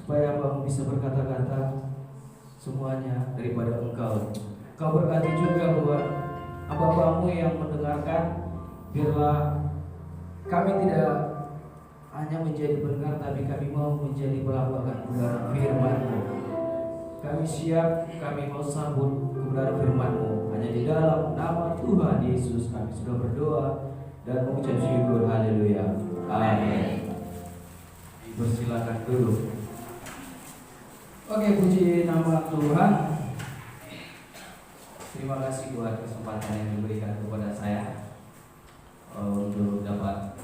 Supaya Hamba-Mu bisa berkata-kata semuanya daripada Engkau. Kau berkati juga buat hamba-Mu yang mendengarkan. Biarlah kami tidak hanya menjadi pendengar, tapi kami mau menjadi pelabuhan kebenaran firman-Mu. Kami siap, kami mau sambut kebenaran firman-Mu. Hanya di dalam nama Tuhan Yesus kami sudah berdoa dan mengucap syukur. Haleluya. Amin. Persilakan dulu. Oke, puji nama Tuhan. Terima kasih buat kesempatan yang diberikan kepada saya untuk dapat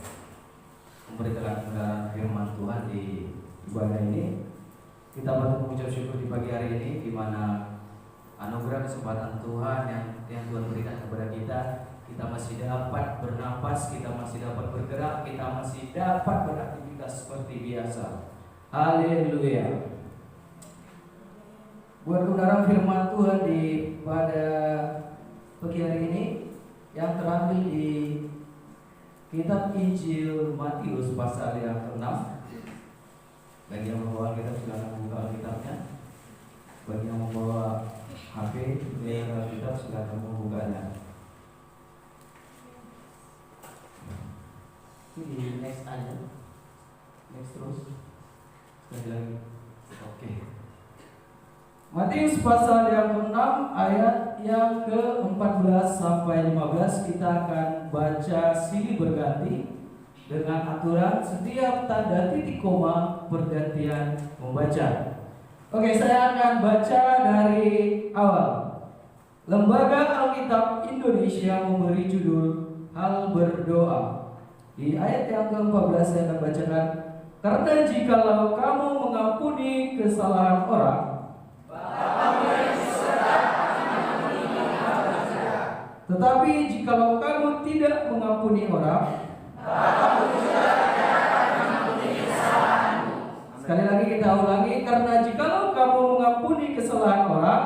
memberitakan kebenaran firman Tuhan di ibadah ini. Kita patut mengucap syukur di pagi hari ini, di mana anugerah kesempatan Tuhan yang Tuhan berikan kepada kita. Kita masih dapat bernapas, kita masih dapat bergerak, kita masih dapat beraktivitas seperti biasa. Haleluya. Buat kebenaran firman Tuhan pada pagi hari ini yang terambil di kitab Injil Matius pasal yang ke-6. Bagi yang membawa kitab silakan buka kitabnya. Bagi yang membawa HP kitab silakan membukanya. Ini next aja, next terus sekali lagi. Oke. Matius pasal yang ke-6 ayat yang ke-14 sampai 15 kita akan baca silih berganti dengan aturan setiap tanda titik koma pergantian membaca. Oke, saya akan baca dari awal. Lembaga Alkitab Indonesia memberi judul Hal Berdoa. Di ayat yang ke-14 saya akan bacakan, karena jikalau kamu mengampuni kesalahan orang, tetapi jikalau kamu tidak mengampuni orang, sekali lagi kita ulangi, karena jikalau kamu mengampuni kesalahan orang,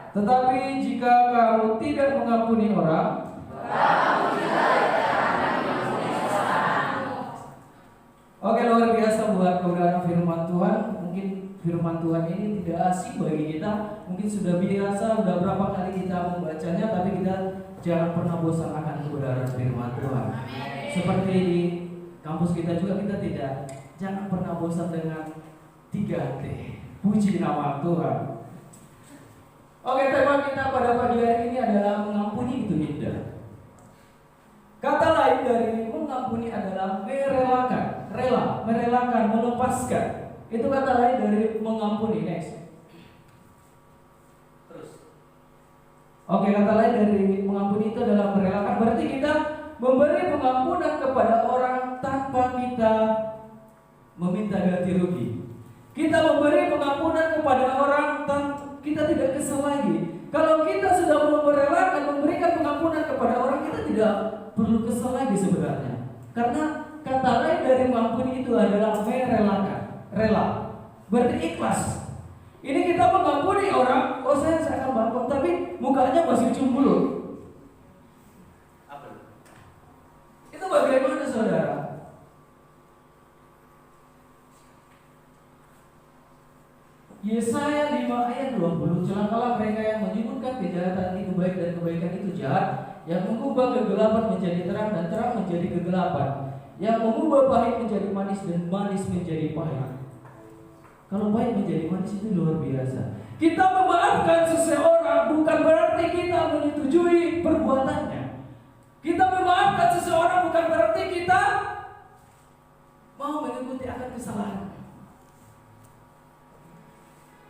tetapi jika kamu tidak mengampuni orang, oke, luar biasa buat kebenaran firman Tuhan. Mungkin firman Tuhan ini tidak asing bagi kita. Mungkin sudah biasa, sudah berapa kali kita membacanya, tapi kita jangan pernah bosan akan kebenaran firman Tuhan. Seperti di kampus kita juga, kita jangan pernah bosan dengan 3T. Puji nama Tuhan. Oke, tema kita pada pagi hari ini adalah mengampuni itu indah. Kata lain dari mengampuni adalah merelakan, merelakan, melepaskan. Itu kata lain dari mengampuni. Next. Terus. Oke, kata lain dari mengampuni itu adalah merelakan. Berarti kita memberi pengampunan kepada orang tanpa kita meminta ganti rugi. Kita memberi pengampunan kepada orang tanpa kita tidak kesal lagi. Kalau kita sudah merelakan memberikan pengampunan kepada orang, kita tidak perlu kesal lagi sebenarnya. Karena kata lain dari mengampuni itu adalah merelakan, rela. Berarti ikhlas. Ini kita mengampuni orang, oh saya akan maafkan, tapi mukanya masih cemburu. Apa? Itu bagaimana saudara? Yesaya 5 ayat 20, celakalah mereka yang menyebutkan kejahatan itu baik dan kebaikan itu jahat, yang mengubah kegelapan menjadi terang dan terang menjadi kegelapan, yang mengubah pahit menjadi manis dan manis menjadi pahit. Kalau pahit menjadi manis itu luar biasa. Kita memaafkan seseorang bukan berarti kita menyetujui perbuatannya. Kita memaafkan seseorang bukan berarti kita mau mengikuti akan kesalahan.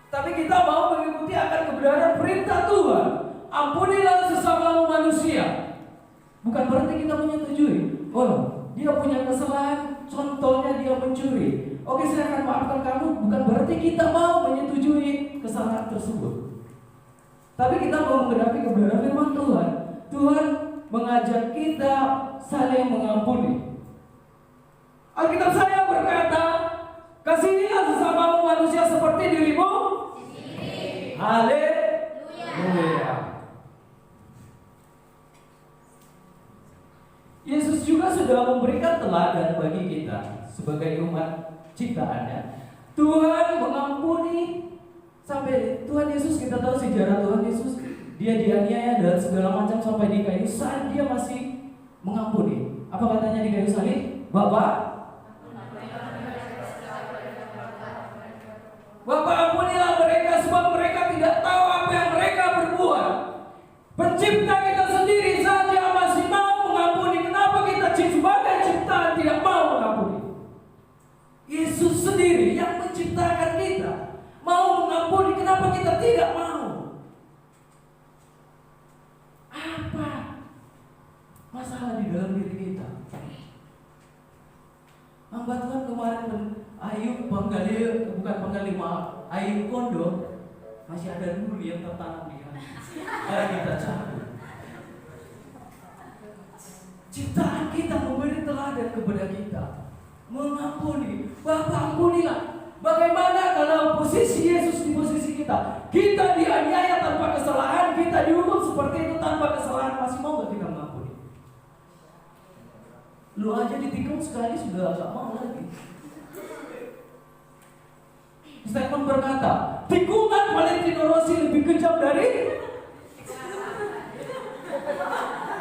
Tapi kita mau mengikuti akan kebenaran perintah Tuhan. Ampunilah sesamamu manusia. Bukan berarti kita menyetujui. Oh, dia punya kesalahan, contohnya dia mencuri. Oke, saya akan maafkan kamu. Bukan berarti kita mau menyetujui kesalahan tersebut. Tapi kita mau menggenapi kebenaran firman Tuhan. Tuhan mengajak kita saling mengampuni. Alkitab saya berkata, kasihilah sesamamu manusia seperti dirimu sendiri. Haleluya. Yesus juga sudah memberikan teladan bagi kita sebagai umat ciptaannya. Tuhan mengampuni. Sampai Tuhan Yesus, kita tahu sejarah Tuhan Yesus, dia dianiaya dan segala macam sampai di kayu salib dia masih mengampuni. Apa katanya di kayu salib? Bapa, ampunilah mereka sebab mereka tidak tahu apa yang mereka berbuat. Pencipta kita sendiri saja masih mau mengampuni. Kenapa kita sebagai ciptaan tidak mau mengampuni? Yesus sendiri yang menciptakan kita mau mengampuni. Kenapa kita tidak mau? Apa masalah di dalam diri kita? Hamba Tuhan kemarin Ayub Ayub Kondo masih ada dulu yang tertanam di hati. Ayo kita cabut. Ciptaan kita memberi teladan kepada kita, mengampuni. Bapa, ampunilah. Bagaimana kalau posisi Yesus di posisi kita? Kita dianiaya tanpa kesalahan, kita dihukum seperti itu tanpa kesalahan, masih mau gak kita mengampuni? Lu aja ditikung sekali sudah gak mau lagi. Stephen berkata, tikungan Valentino Rossi lebih kejam dari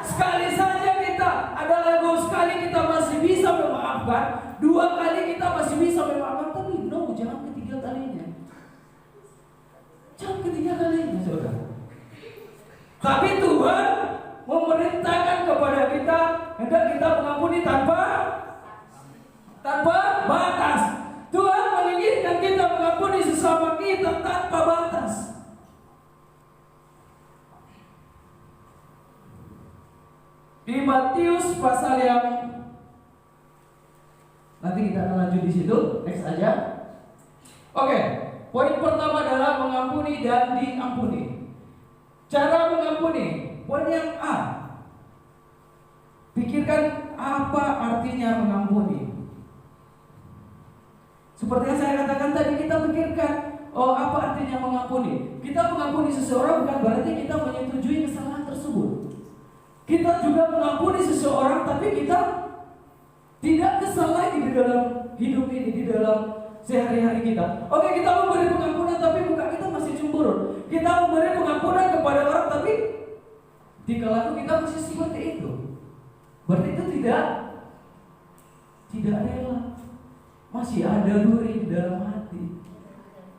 sekali saja kita ada lagu, sekali kita masih bisa memaafkan, 2 kali kita masih bisa memaafkan, tapi no, jangan ketiga kalinya. Jangan ketiga kalinya, saudara. Tapi Tuhan memerintahkan kepada kita hendak kita mengampuni tanpa batas. Tuhan menginginkan kita mengampuni sesama kita tanpa batas. Di Matius pasal yang nanti kita akan lanjut di situ, next aja. Oke, poin pertama adalah mengampuni dan diampuni. Cara mengampuni, poin yang A. Pikirkan apa artinya mengampuni. Seperti yang saya katakan tadi, kita pikirkan, oh apa artinya mengampuni. Kita mengampuni seseorang bukan berarti kita menyetujui kesalahan tersebut. Kita juga mengampuni seseorang, tapi kita tidak kesal lagi di dalam hidup ini, di dalam sehari-hari kita. Oke, kita memberi pengampunan, tapi muka kita masih cemburu. Kita memberi pengampunan kepada orang, tapi tingkah laku kita masih seperti itu. Berarti itu tidak rela. Masih ada duri di dalam hati.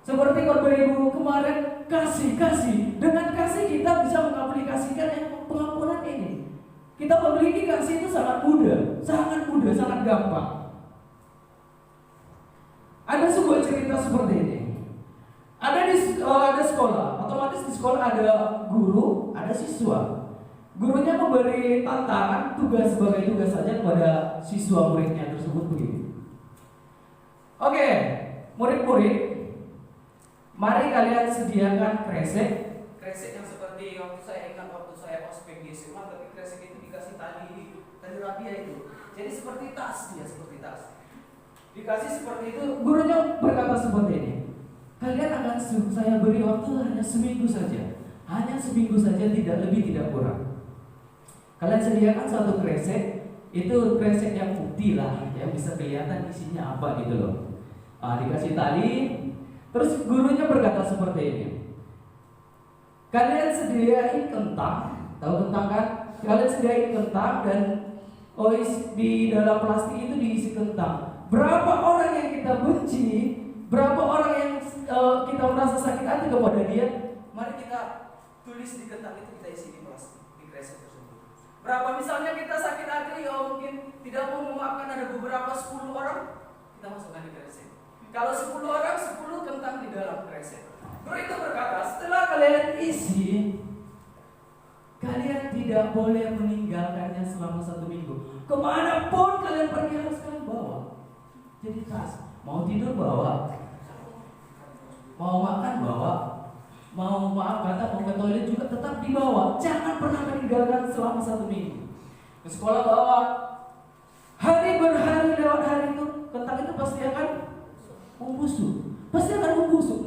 Seperti khotbah ibu kemarin, kasih. Dengan kasih kita bisa mengaplikasikan yang pengampunan ini. Kita memiliki kasih itu sangat mudah, sangat gampang. Ada sebuah cerita seperti ini. Ada sekolah, otomatis di sekolah ada guru, ada siswa. Gurunya memberi tantangan, tugas sebagai tugas saja kepada siswa muridnya tersebut begini. Oke, murid-murid, mari kalian sediakan kresek yang seperti waktu saya ospek di SMA, tapi kresek itu dikasih tali rapia itu. Jadi seperti tas. Dikasih seperti itu, gurunya berkata seperti ini. Kalian akan saya beri waktu hanya seminggu saja. Hanya seminggu saja, tidak lebih, tidak kurang. Kalian sediakan satu kresek, itu kresek yang putih lah, yang bisa kelihatan isinya apa gitu loh. Dikasih tali, terus gurunya berkata seperti ini. Kalian sediain kentang, tahu kentang kan? Kalian sediain kentang dan di dalam plastik itu diisi kentang. Berapa orang yang kita benci, berapa orang yang kita merasa sakit hati kepada dia, mari kita tulis di kentang itu, kita isi di plastik, di kresek tersebut. Berapa misalnya kita sakit hati, mungkin tidak mau memaafkan, ada beberapa 10 orang, kita masukkan di kresek. Kalau 10 orang, 10 kentang di dalam kresek. Guru itu berkata, setelah kalian isi, kalian tidak boleh meninggalkannya selama 1 minggu. Kemanapun kalian pergi harus kalian bawa. Jadi tas, mau tidur bawa, mau makan bawa, mau mau ke toilet juga tetap dibawa. Jangan pernah meninggalkan selama 1 minggu. Ke sekolah bawa. Hari berhari lewat hari itu, kentang itu pasti akan membusuk. Pasti akan membusuk,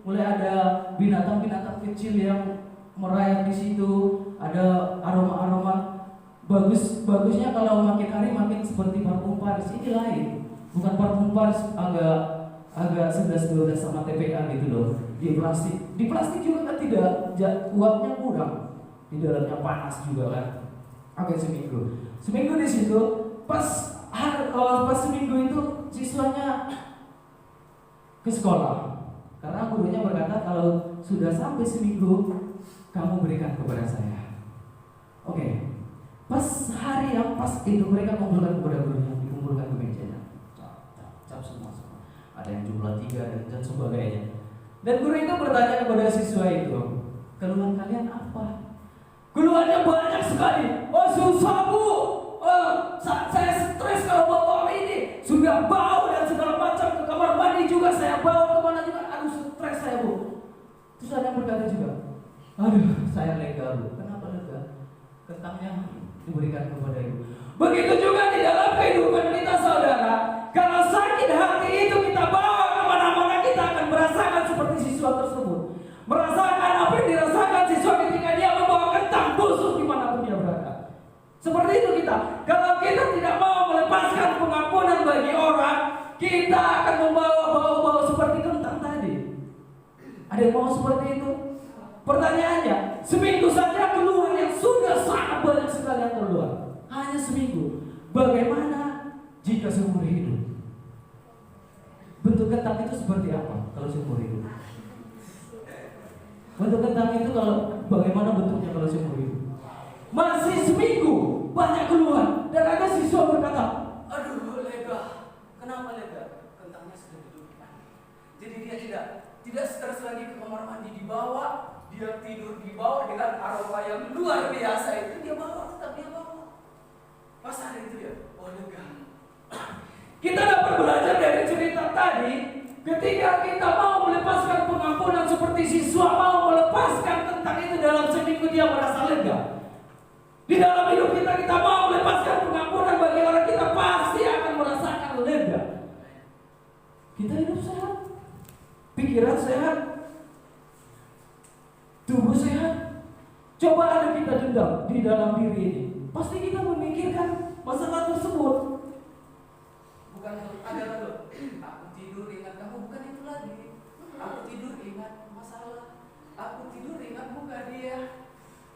mulai ada binatang-binatang kecil yang merayap di situ, ada aroma-aroma. Bagusnya kalau makin hari makin seperti parfum Paris. Ini lain, bukan parfum Paris agak 11-12 sama TPA gitu loh. Di plastik juga kan tidak, uapnya kurang, di dalamnya panas juga kan. Oke, seminggu di situ. Pas seminggu itu siswanya ke sekolah, karena gurunya berkata kalau sudah sampai seminggu kamu berikan kepada saya. Oke. Pas hari yang pas itu mereka kumpulkan kepada gurunya, dikumpulkan ke mejanya. Cap semua. Ada yang jumlah 3 dan sebagainya. Dan guru itu bertanya kepada siswa itu, keluhan kalian apa? Keluhannya banyak sekali. Oh, susah bu. Saya stres kalau bawa ini. Sudah bau dan segala macam, ke kamar mandi juga saya bawa, kemana juga. Aduh, stres saya bu. Terus ada yang berkata juga, aduh, saya lega bu. Kenapa lega? Kentangnya diberikan kepada ibu. Begitu juga di dalam kehidupan kita, saudara. Kalau sakit hati itu kita bawa kemana-mana, kita akan merasakan seperti siswa tersebut. Merasakan apa yang dirasakan siswa ketika dia membawa kentang busuk dimanapun dia berada. Seperti itu kita. Kalau kita tidak mau melepaskan pengampunan bagi orang, kita akan membawa bau-bau seperti kentang tadi. Ada yang mau seperti itu? Pertanyaannya, seminggu saja keluhan yang sudah sangat banyak sekali yang keluar. Hanya seminggu. Bagaimana jika seumur hidup? Bentuk kentang itu seperti apa kalau seumur hidup? Bentuk kentang itu bagaimana bentuknya kalau seumur hidup? Masih seminggu banyak keluhan. Dan ada siswa berkata, aduh lega. Kenapa lega? Kentangnya sudah didudukkan. Jadi dia tidak stres lagi ke kamar mandi, dibawa. Dia tidur di bawah dengan aroma yang luar biasa itu, dia bawa, tetap dia bawa. Pas hari itu dia, oh lega. Kita dapat belajar dari cerita tadi, ketika kita mau melepaskan pengampunan seperti siswa mau melepaskan tentang itu dalam seminggu, dia merasa lega. Di dalam hidup kita mau melepaskan pengampunan bagi orang, kita pasti akan merasakan lega. Kita hidup sehat, pikiran sehat, tubuh sehat. Coba ada kita dendam di dalam diri ini, pasti kita memikirkan masalah tersebut. Bukan ada loh, aku tidur ingat kamu, bukan itu lagi. Aku tidur ingat masalah, aku tidur ingat muka dia.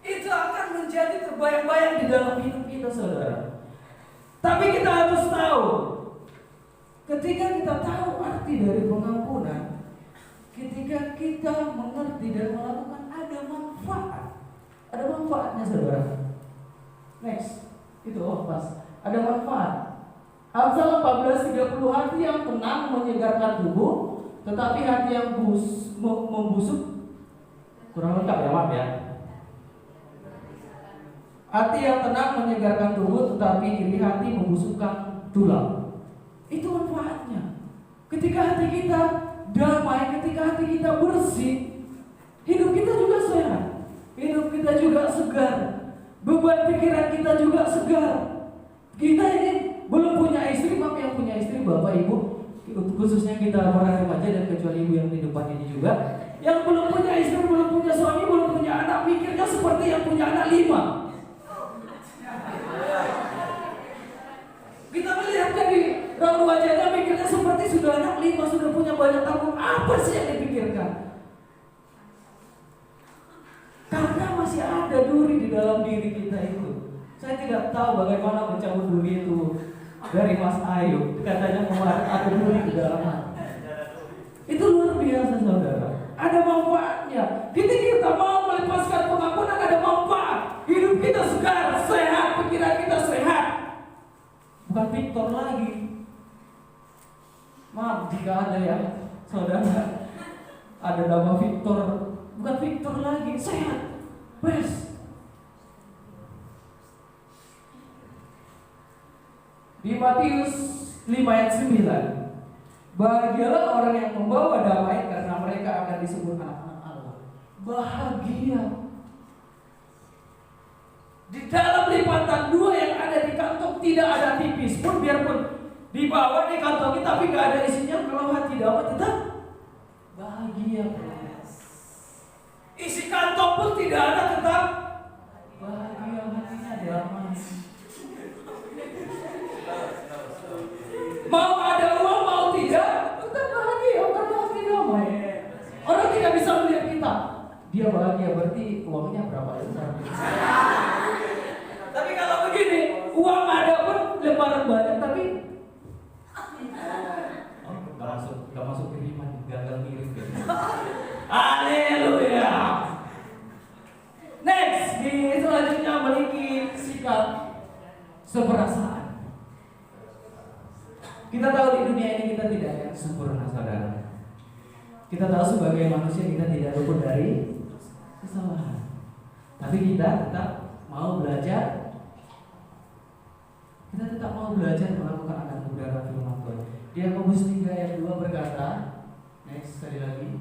Itu akan menjadi terbayang-bayang di dalam hidup kita, saudara. Tapi kita harus tahu, ketika kita tahu arti dari pengampunan, ketika kita mengerti dan melakukan, ada manfaat. Ada manfaatnya, saudara. Next, itu pas. Ada manfaat. Amsal 14:30, hati yang tenang menyegarkan tubuh, tetapi hati yang membusuk kurang lengkap ya, maaf ya. Hati yang tenang menyegarkan tubuh, tetapi iri hati membusukkan tulang. Itu manfaatnya. Ketika hati kita damai, ketika hati kita bersih, hidup kita juga sehat, hidup kita juga segar, beban pikiran kita juga segar. Kita ini belum punya istri, maaf yang punya istri, bapak ibu, khususnya kita para remaja dan kecuali ibu yang di depan ini juga, yang belum punya istri, belum punya suami, belum punya anak, mikirnya seperti yang punya anak 5. Kita melihat dari raut wajahnya, mikirnya seperti sudah anak 5, sudah punya banyak tanggung. Apa sih yang dipikirkan? Karena masih ada duri di dalam diri kita itu. Saya tidak tahu bagaimana mencabut duri itu dari Mas Ayu. Katanya kemarin ada duri di dalam hati. Itu luar biasa saudara. Ada manfaatnya. Ketika kita mau melepaskan pengampunan ada manfaat. Hidup kita segar, sehat, pikiran kita sehat. Bukan Victor lagi. Maaf jika ada ya saudara, ada nama Victor. Bukan Victor lagi, sehat, best. Di Matius 5 ayat 9, bahagialah orang yang membawa damai karena mereka akan disebut anak-anak Allah. Bahagia. Di dalam lipatan 2 yang ada di kantong tidak ada tipis pun, biarpun dibawa di kantong tapi gak ada isinya. Kalau hati damai tetap bahagia. Isi kantong pun tidak ada tetap bahagia, hatinya damai. Mau ada uang mau tidak tetap bahagia karena hati damai. Orang tidak bisa melihat kita, dia bahagia berarti uangnya berapa lembar. Tapi kalau begini, uang ada pun lembaran banyak tapi gak masuk kiriman, gagal ngirim. Haleluya. Next, di selanjutnya memiliki sikap seperasaan. Kita tahu di dunia ini kita tidak ada yang sempurna saudara. Kita tahu sebagai manusia kita tidak luput dari kesalahan. Tapi kita tetap mau belajar. Kita tetap mau belajar melakukan akan kebenaran firman Tuhan. Di Yakobus 3 ayat 2 berkata, next sekali lagi.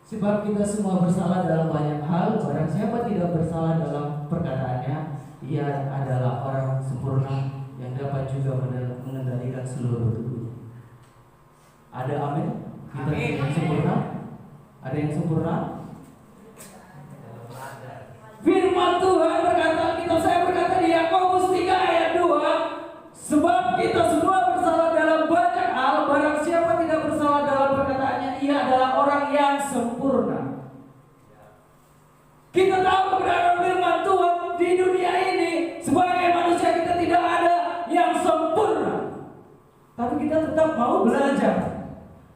Sebab kita semua bersalah dalam banyak hal. Barang siapa tidak bersalah dalam perkataannya, ia adalah orang sempurna yang dapat juga mengendalikan seluruh tubuhnya. Ada amin? Kita yang sempurna? Ada yang sempurna? Firman Tuhan berkata, saya berkata di Yakobus 3 ayat 2, sebab kita semua bersalah dalam banyak hal. Barang siapa tidak bersalah dalam perkataannya, ia adalah orang yang sempurna. Kita tahu kebenaran firman Tuhan di dunia ini. Sebagai manusia kita tidak ada yang sempurna, tapi kita tetap mau belajar.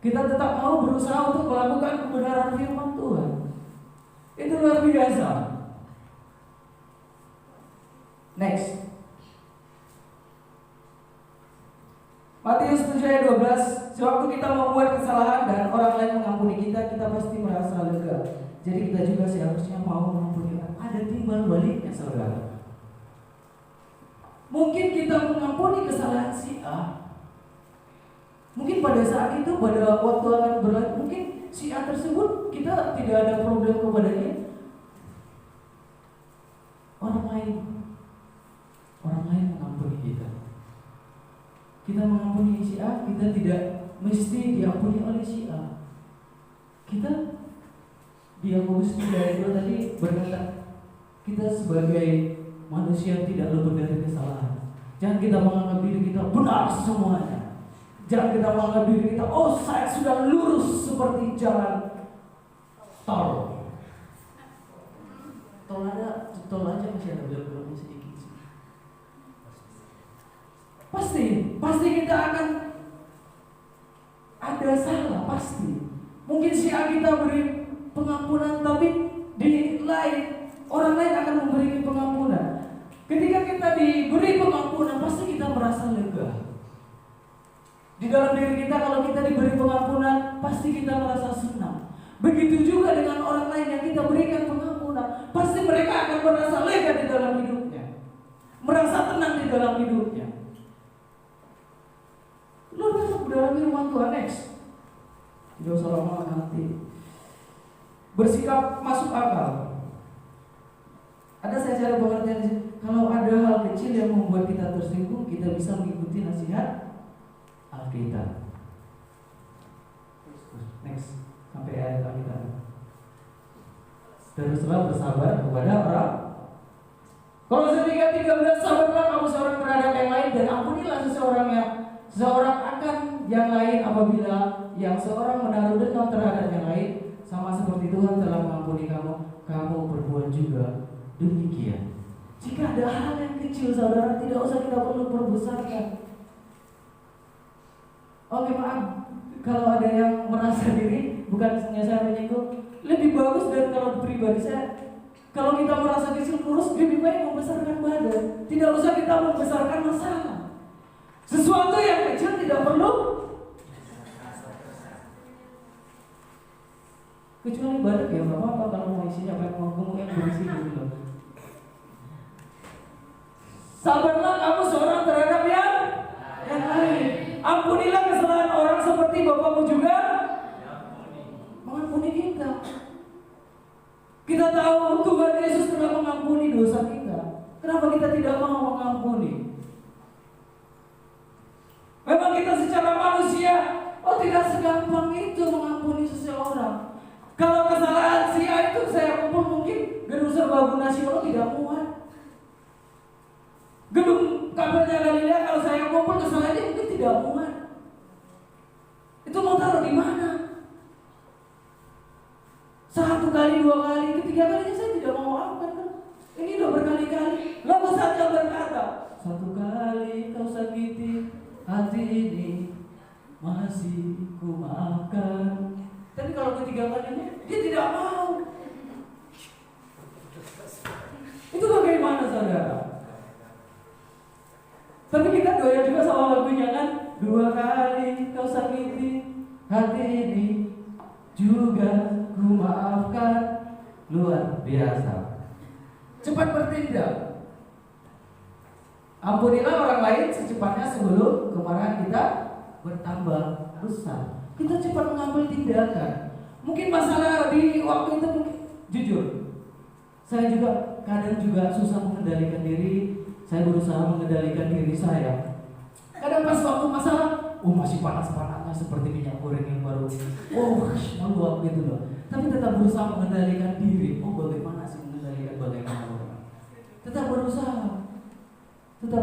Kita tetap mau berusaha untuk melakukan kebenaran firman Tuhan. Itu luar biasa. Next, Matius 7 ayat 12, sewaktu kita membuat kesalahan dan orang lain mengampuni kita, kita pasti merasa lega. Jadi kita juga seharusnya mau mengampuni orang. Ada timbal baliknya saudara. Mungkin kita mengampuni kesalahan si A. Mungkin pada saat itu, pada waktu akan berlalu, mungkin si A tersebut kita tidak ada problem kepadanya. Orang lain mengampuni kita. Kita mengampuni si A, kita tidak mesti diampuni oleh si A. Kita di Yakobus 3 ayat 2 tadi berkata, kita sebagai manusia tidak luput dari kesalahan. Jangan kita menganggap diri kita benar semuanya. Jangan kita menganggap diri kita, oh saya sudah lurus seperti jalan tol. Tol aja masih ada belok-beloknya sedikit. Pasti kita akan ada salah, pasti. Mungkin si A kita beri pengampunan, tapi di lain orang lain akan memberi pengampunan. Ketika kita diberi pengampunan, pasti kita merasa lega. Di dalam diri kita, kalau kita diberi pengampunan, pasti kita merasa senang. Begitu juga dengan orang lain yang kita berikan pengampunan, pasti mereka akan merasa lega di dalam hidupnya, merasa tenang di dalam hidupnya. Luar biasa dalam firman Tuhan. Next, Tidak usah lama nanti. Bersikap masuk akal. Ada saya cara pengertian. Kalau ada hal kecil yang membuat kita tersinggung, kita bisa mengikuti nasihat Alkitab. Next, sampai ayat Alkitab. Teruslah bersabar kepada orang. Kolose 3:13, sabarlah kamu seorang terhadap yang lain dan ampunilah seseorang akan yang lain apabila yang seorang menaruh dendam terhadap yang lain, sama seperti Tuhan telah mengampuni kamu berbuat juga demikian. Jika ada hal yang kecil saudara, tidak usah kita perlu perbesarkan. Oke maaf, kalau ada yang merasa diri, bukannya saya menyinggung, lebih bagus dari kalau pribadi saya. Kalau kita merasa kecil kurus, lebih baik membesarkan badan. Tidak usah kita membesarkan masalah. Sesuatu yang kecil tidak perlu, kecuali badan ya nggak apa-apa kalau mau isinya banyak ngomong yang berisi dulu. Sabarlah kamu seorang terhadap yang lain. Ampunilah kesalahan orang seperti Bapamu juga mengampuni kita. Kita tahu Tuhan Yesus telah mengampuni dosa kita. Kenapa kita tidak mau mengampuni? Memang kita secara manusia, tidak segampang itu mengampuni seseorang. Kalau kesalahan si A itu saya kumpul mungkin gedung serbaguna nasional tidak muat. Gedung kabelnya Galilea kalau saya kumpul kesalahannya mungkin tidak muat. Itu mau taruh di mana? 1 kali, 2 kali, ketiga kalinya saya tidak mau maafkan kan? Ini udah berkali-kali. Lalu saja berkata, 1 kali kau sakiti hati ini masih ku maafkan. Tapi kalau ketiga kalinya dia tidak mau. Itu bagaimana saudara? Tapi kita doya juga sama lagunya kan, 2 kali kau sakiti hati ini juga ku maafkan. Luar biasa. Cepat bertindak. Ampunilah orang lain secepatnya sebelum kemarahan kita bertambah besar. Kita cepat mengambil tindakan. Mungkin masalah di waktu itu mungkin, jujur, saya juga kadang juga susah mengendalikan diri. Saya berusaha mengendalikan diri saya. Kadang pas waktu masalah, masih panas-panasnya seperti minyak goreng yang baru. Meluap gitu loh. Tapi tetap berusaha mengendalikan diri. Bagaimana sih mengendalikan bagaimana orang? Tetap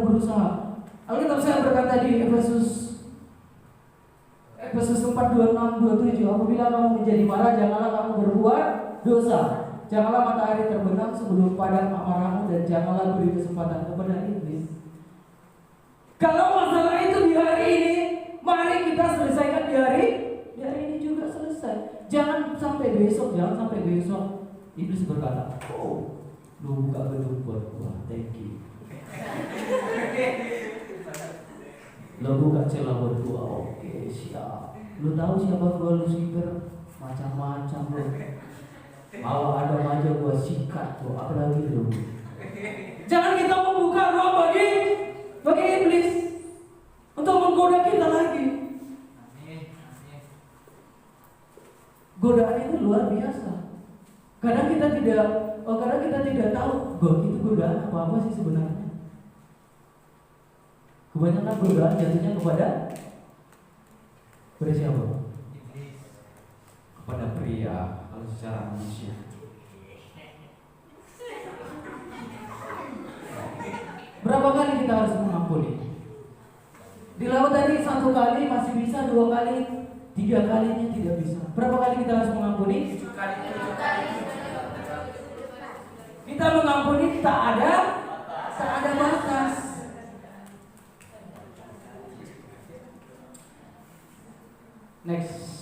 berusaha. Alkitab saya berkata di Efesus 4:26-27, apabila kamu menjadi marah, janganlah kamu berbuat dosa. Janganlah matahari terbenam sebelum padam amarahmu, dan janganlah beri kesempatan kepada iblis. Kalau masalah itu di hari ini, mari kita selesaikan di hari ini juga selesai. Jangan sampai besok. Iblis berkata, lu buka gedung buat gua, thank you. Lu buka celah buat gua, oke, siap. Lu tahu siapa gua, Lucifer? Macam-macam lu. Mau ada aja gua sikat gua, apalagi lu. Jangan kita membuka ruang bagi iblis untuk menggoda kita lagi. Godaan itu luar biasa. Kadang kita tidak tahu bahwa itu godaan apa sih sebenarnya. Kebanyakan godaan jatuhnya kepada siapa? Kepada pria, kalau secara manusia. Berapa kali kita harus mengampuni? Di laut tadi 1 kali masih bisa, 2 kali, 3 kalinya tidak bisa. Berapa kali kita harus mengampuni? 7 kali. Kita mengampuni tak ada batas. Next.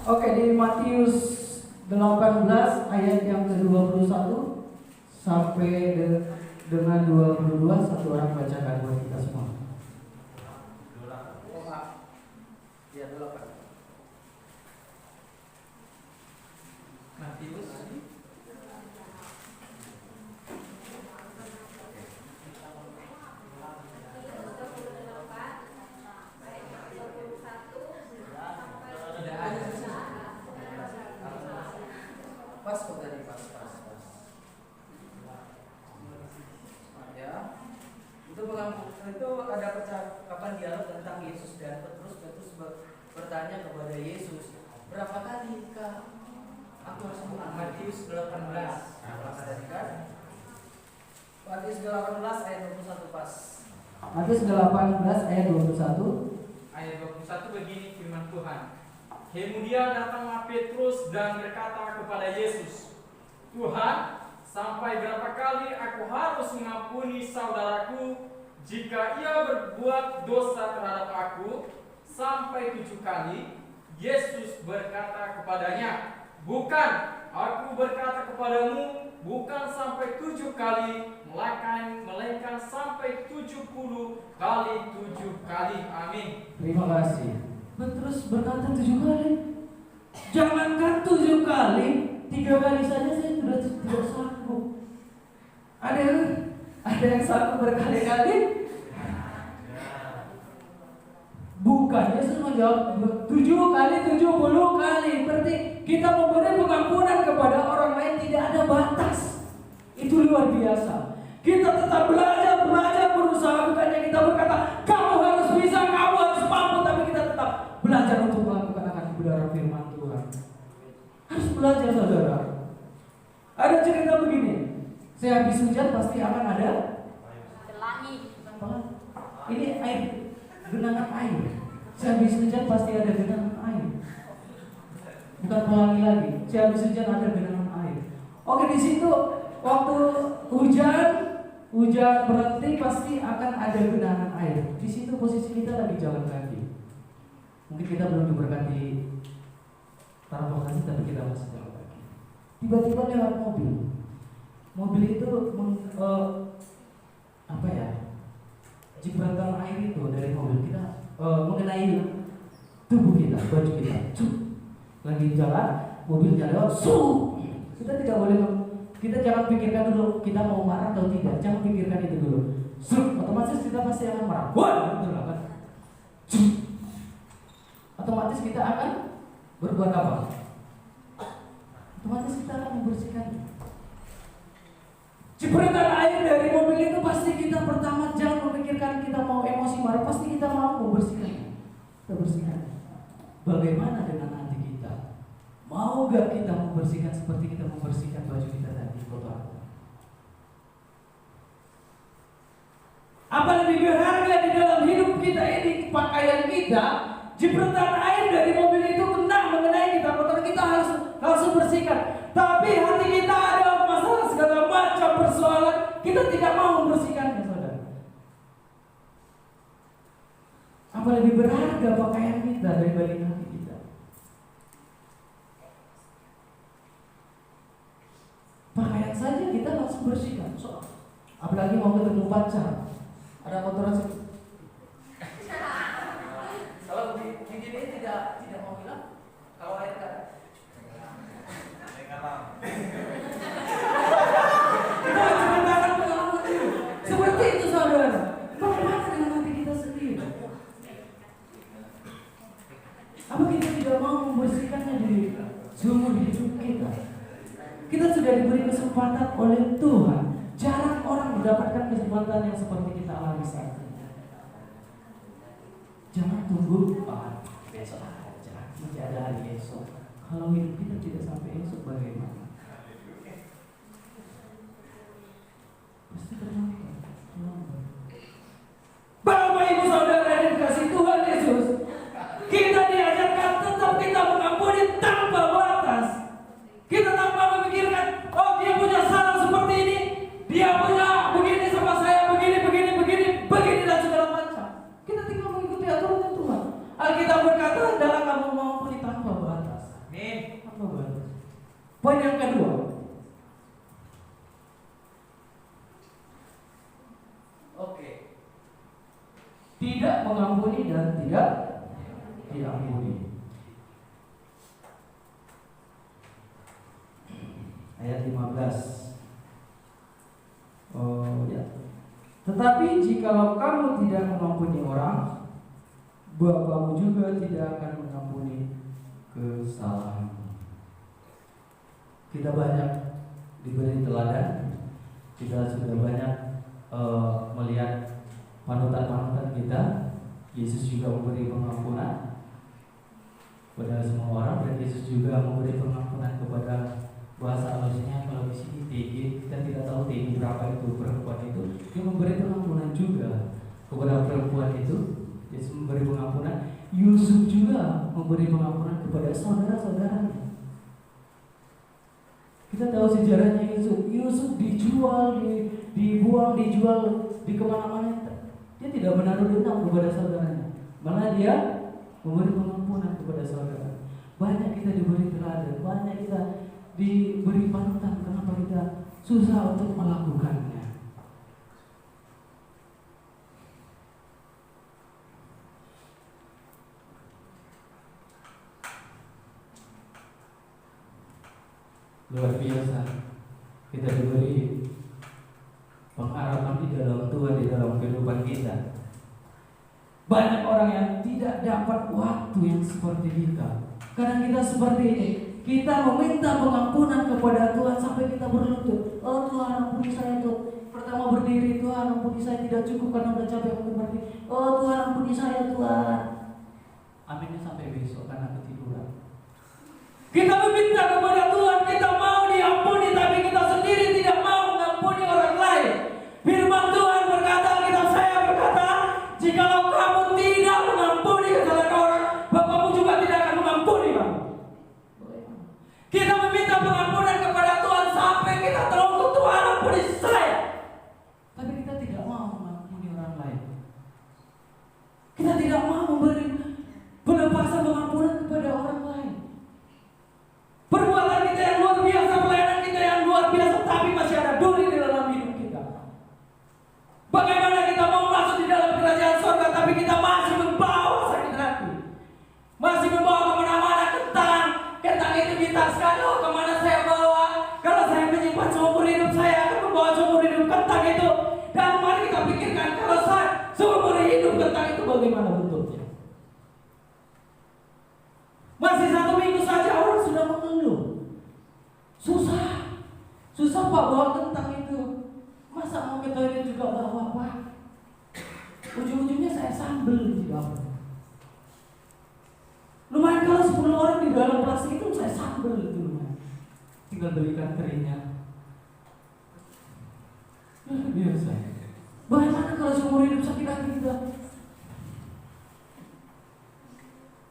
Oke, di Matius 18 ayat yang ke-21 sampai dengan 22, satu orang bacakan buat kita semua. Matius pas kok tadi pas. Ya. Itu ada percakapan dialog tentang Yesus dan Petrus. Petrus bertanya kepada Yesus, berapa kali kah aku harus mengampuni? Matius 18. Matius 18 ayat 21 pas. Matius 18 ayat 21. Ayat 21 begini firman Tuhan. Kemudian datanglah Petrus dan berkata kepada Yesus, Tuhan, sampai berapa kali aku harus mengampuni saudaraku jika ia berbuat dosa terhadap aku? Sampai 7 kali. Yesus berkata kepadanya, bukan, aku berkata kepadamu, bukan sampai 7 kali, melainkan sampai 70 kali 7 kali. Amin. Terima kasih. Petrus berkata 7 kali. Jangankan 7 kali, 3 kali saja saya sudah tidak sanggup. Ada yang sanggup berkali-kali? Bukan, Yesus menjawab 7 kali 70 kali. Berarti kita memberi pengampunan kepada orang lain tidak ada batas. Itu luar biasa. Kita tetap belajar, berusaha. Bukannya kita berkata kamu harus bisa, kamu harus mampu, tapi kita tetap belajar untuk melakukan akan kebenaran firman Tuhan. Harus belajar, saudara. Ada cerita begini. Saya habis hujan pasti akan ada pelangi. Ini air, genangan air. Saya habis hujan pasti ada genangan air. Bukan pelangi lagi. Saya habis hujan ada genangan air. Oke, di situ waktu hujan berhenti pasti akan ada genangan air. Di situ posisi kita lagi jalan kaki. Mungkin kita belum diberkati transportasi, tapi kita masih jalan kaki. Tiba-tiba lewat mobil. Mobil itu cipratan air itu dari mobil kita mengenai tubuh kita, baju kita. Lagi jalan, mobilnya lewat, kita tidak boleh. Kita jangan pikirkan dulu kita mau marah atau tidak. Jangan pikirkan itu dulu. Otomatis kita pasti akan marah. Wah, betul kan? Otomatis kita akan berbuat apa? Otomatis kita akan membersihkan. Cipratan air dari mobil itu pasti kita pertama jangan memikirkan kita mau emosi marah, pasti kita mau membersihkan. Kita bersihkan. Bagaimana dengan hati kita? Mau gak kita membersihkan seperti kita membersihkan baju kita tadi kotor? Apa lebih berharga di dalam hidup kita ini, pakaian kita? Cipratan air dari mobil itu kena mengenai kita kotor, kita harus langsung bersihkan. Tapi hati kita ada masalah segala macam persoalan, kita tidak mau membersihkannya, saudara. Apa lebih berharga pakaian kita dibanding hati kita? Pakaian saja kita langsung bersihkan. Apalagi mau ketemu pacar, ada kotoran sedikit. Kalau begini tidak mau bilang, kalau air kan. Kita ceritakan pengalaman itu. Seperti itu, saudara. Bagaimana dengan hati kita sendiri? Apa kita tidak mau membersihkannya di seumur hidup kita? Kita sudah diberi kesempatan oleh Tuhan. Jarang orang mendapatkan kesempatan yang seperti kita alami saat ini. Jangan tunggu besok aja, masih ada hari esok. Kalau hidup kita tidak sampai esok bagaimana? Pasti terlambat. Bapak Ibu Saudara yang dikasihi Tuhan Yesus, kita diajarkan tetap kita mengampuni tanpa batas. Kita tanpa memikirkan, oh dia punya salah seperti ini, dia punya begini sama saya, begini dan segala macam. Kita tinggal mengikuti aturan Tuhan. Alkitab berkata, adalah kamu mengampuni tanpa batas. Amin. Tanpa batas. Poin yang kedua, tidak mengampuni dan tidak diampuni. Ayat 15. Oh ya. Tetapi jikalau kamu tidak mengampuni orang, Bapamu juga tidak akan mengampuni kesalahanmu. Kita banyak diberi teladan, kita sudah banyak melihat panutan-panutan kita. Yesus juga memberi pengampunan kepada semua orang, dan Yesus juga memberi pengampunan kepada, bahasa halusnya kalau di sini TG, kita tidak tahu TG berapa itu perempuan itu. Dia memberi pengampunan juga kepada perempuan itu. Yesus memberi pengampunan. Yusuf juga memberi pengampunan kepada saudara-saudaranya. Kita tahu sejarahnya Yusuf. Yusuf dijual, dibuang, dijual di kemana-mana. Dia tidak menaruh dendam kepada saudaranya. Malah dia memberi pengampunan kepada saudara. Banyak kita diberi teladan, banyak kita diberi panutan. Kenapa kita susah untuk melakukannya? Luar biasa, kita diberi pengharapan di dalam Tuhan, di dalam kehidupan kita. Banyak orang yang tidak dapat waktu yang seperti kita. Karena kita seperti ini, kita meminta pengampunan kepada Tuhan sampai kita berlutut. Oh Tuhan, ampuni saya Tuhan. Pertama berdiri, Tuhan ampuni saya, tidak cukup karena udah capek aku berdiri. Oh Tuhan, ampuni saya Tuhan. Aminnya sampai besok karena ketiduran. Kita meminta kepada Tuhan, kita mau diampuni, tapi kita sendiri tidak mau mengampuni orang lain. Firman Tuhan berkata, saya berkata, jikalau kamu tidak mengampuni kesalahan orang, Bapamu juga tidak akan mengampuni kamu. Kita meminta pengampunan kepada Tuhan sampai kita terungkuk, Tuhan ampuni saya. Tapi kita tidak mau mengampuni orang lain. Kita tidak mau memberi pelepasan pengampunan kepada orang lain. Perbuatan kita yang luar biasa, pelayanan kita yang luar biasa, tapi masih ada duri di dalam hidup kita. Bagaimana kita mau masuk di dalam kerajaan surga, tapi kita masih membawa sakit hati, masih membawa kemana-mana kentang. Kentang itu kita sekali, oh kemana saya bawa? Kalau saya menyimpan seumur hidup, saya akan membawa seumur hidup kentang itu. Dan mari kita pikirkan, kalau saya seumur hidup kentang itu bagaimana bentuknya? Masih 1 minggu saja orang sudah mengeluh. Susah Pak bawa kentang itu. Masa mau ke toilet juga bawa Pak? Ujung-ujungnya saya sambel di bawah. Lumayan kalau 10 orang di dalam plastik itu saya sambel itu lumayan. Tinggal belikan keringnya. Biasa. Bagaimana kalau seumur hidup sakit hati kita?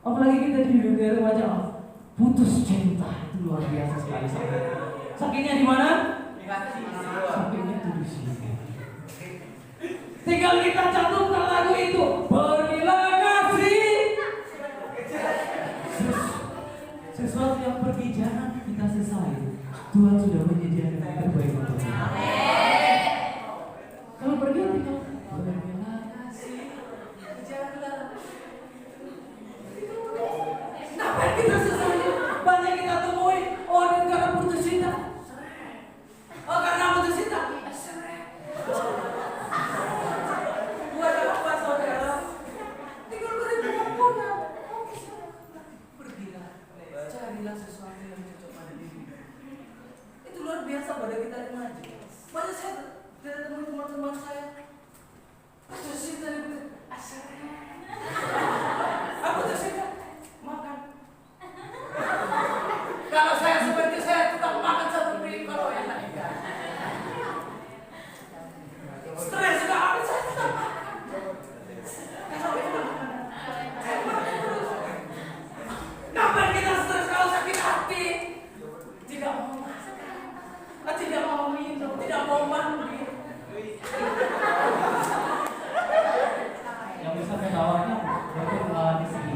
Apalagi kita di dunia remaja, putus cinta itu luar biasa sekali. Sakitnya di mana? Sakitnya itu di sini. Tinggal kita cantumkan lagu itu. Pergilah kasih. Sesuatu yang pergi jangan kita sesali. Tuhan sudah menyediakan yang terbaik untuk kita. Kalau pergi tinggal pergilah kasih. Janganlah. Ngapain kita sesali? Banyak kita temui orang karena putus cinta. Oh karena putus cinta. Buat apa saudara? Tinggal beri pengampunan. Pergilah, carilah sesuatu yang cocok pada diri. Itu luar biasa pada kita remaja. Banyak saya tidak temui teman-teman saya. Putus cinta itu aku putus cinta. Makan. Kalau saya seperti saya tetap makan 1 piring kalau enak enggak. Stres sudah habis saya tetap makan. Kalau enak saya makan terus. Ngapain kita stres kalau sakit hati? Tidak mau makan, tidak mau minum, tidak mau mandi. Yang bisa ketawarnya berarti di sini.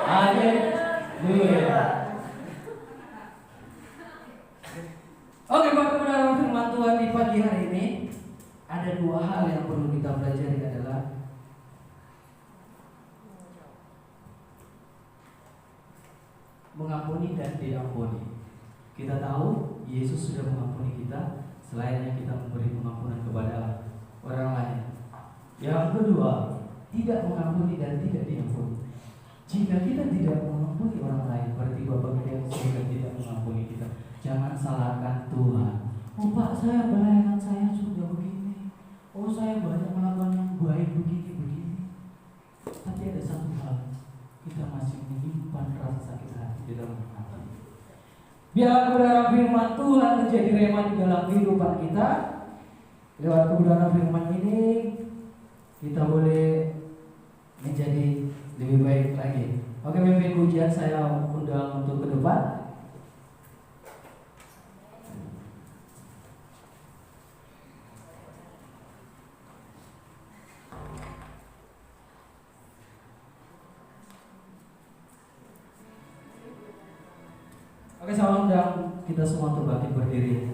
Haleluya. Oke, Bapak mendengar firman Tuhan di pagi hari ini, ada 2 hal yang perlu kita pelajari adalah mengampuni dan diampuni. Kita tahu Yesus sudah mengampuni kita, selainnya kita memberi pengampunan kepada orang lain. Yang kedua, tidak mengampuni dan tidak diampuni. Jika kita tidak mengampuni orang lain, berarti Bapak yang sudah tidak mengampuni kita. Jangan salahkan Tuhan. Oh Pak, saya pelayanan saya sudah begini. Oh saya banyak melakukan yang baik begini. Tapi ada satu hal, kita masih menyimpan rasa sakit hati di dalam hati. Biar kebenaran firman Tuhan menjadi rema di dalam kehidupan kita. Lewat kebenaran firman ini, kita boleh menjadi lebih baik lagi. Oke, pemimpin pujian saya undang untuk ke depan. Oke, saya undang kita semua untuk bangkit berdiri.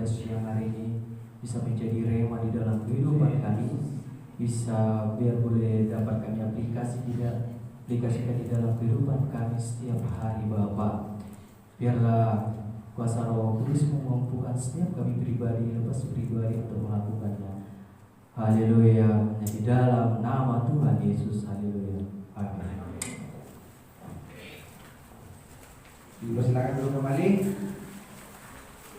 siang hari ini bisa menjadi rema di dalam kehidupan kami, bisa biar boleh dapat kami aplikasikan di dalam kehidupan kami setiap hari Bapa. Biarlah kuasa Roh Kudus memampukan setiap kami pribadi lepas pribadi untuk melakukannya. Haleluya. Di dalam nama Tuhan Yesus. Haleluya. Amin. Dipersilakan dulu kembali.